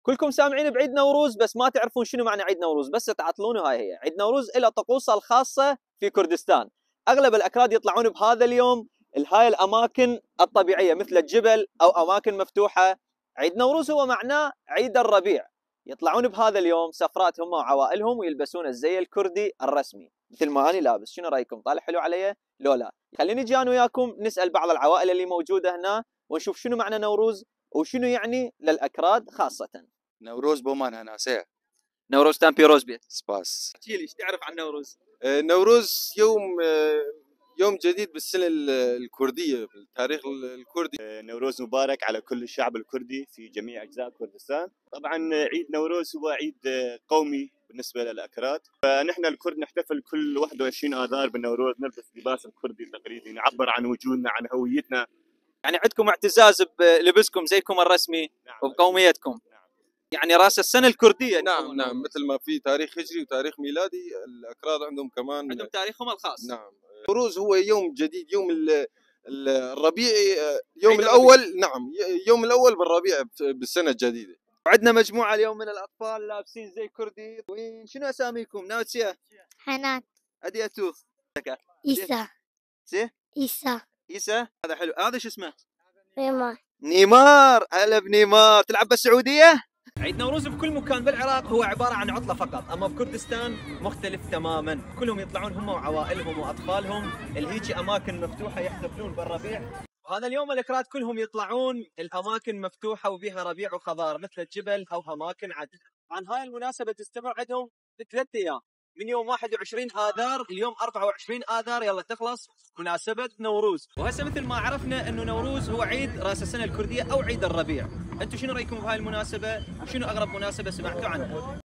كلكم سامعين بعيد نوروز، بس ما تعرفون شنو معنى عيد نوروز، بس تعطلون. هاي هي عيد نوروز، إلى طقوسه الخاصة في كردستان. أغلب الأكراد يطلعون بهذا اليوم لهاي الأماكن الطبيعية مثل الجبل أو أماكن مفتوحة. عيد نوروز هو معناه عيد الربيع. يطلعون بهذا اليوم سفرات هم وعوائلهم ويلبسون الزي الكردي الرسمي مثل ما أنا لابس. شنو رأيكم؟ طالع حلو علي لو لا؟ خليني جي أنا وياكم نسأل بعض العوائل اللي موجودة هنا ونشوف شنو معنى نوروز وشنو يعني للأكراد خاصة. نوروز بومان هناسية. نوروز تامبي روز بيت سباس. احكي لي ايش تعرف عن نوروز؟ نوروز يوم جديد بالسنة الكردية بالتاريخ الكردي. نوروز مبارك على كل الشعب الكردي في جميع أجزاء كردستان. طبعا عيد نوروز هو عيد قومي بالنسبة للأكراد، فنحن الكرد نحتفل كل 21 آذار بالنوروز، نلبس لباس الكردي التقليدي نعبر عن وجودنا عن هويتنا. يعني عندكم اعتزاز بلبسكم زيكم الرسمي. نعم. وبقوميتكم. نعم. يعني راس السنة الكردية. نعم مثل ما في تاريخ هجري وتاريخ ميلادي، الأكراد عندهم كمان عندهم تاريخهم الخاص. نعم. نوروز هو يوم جديد، يوم الربيع، يوم الأول. نعم، يوم الأول بالربيع بالسنة الجديدة. وعندنا مجموعة اليوم من الأطفال لابسين زي كردي. وين شنو أساميكم؟ ناوتسيا؟ حنان. أديتو؟ إيسا. سي؟ إيسا. هذا حلو. هذا شو اسمه؟ نيمار. هلا بنيمار. تلعب بالسعودية؟ عيد نوروز بكل مكان بالعراق هو عبارة عن عطلة فقط، أما بكردستان مختلف تماما. كلهم يطلعون هم وعوائلهم وأطفالهم لهيجي أماكن مفتوحة يحتفلون بالربيع. وهذا اليوم الأكراد كلهم يطلعون الأماكن مفتوحة وبيها ربيع وخضار مثل الجبل أو أماكن عدن. عن هاي المناسبة تستمر عندهم 3 أيام، من يوم 21 آذار اليوم 24 آذار يلا تخلص مناسبة نوروز. وهسه مثل ما عرفنا انه نوروز هو عيد راس السنة الكردية او عيد الربيع. انتم شنو رايكم بهاي المناسبة وشنو اغرب مناسبة سمعتوا عنها؟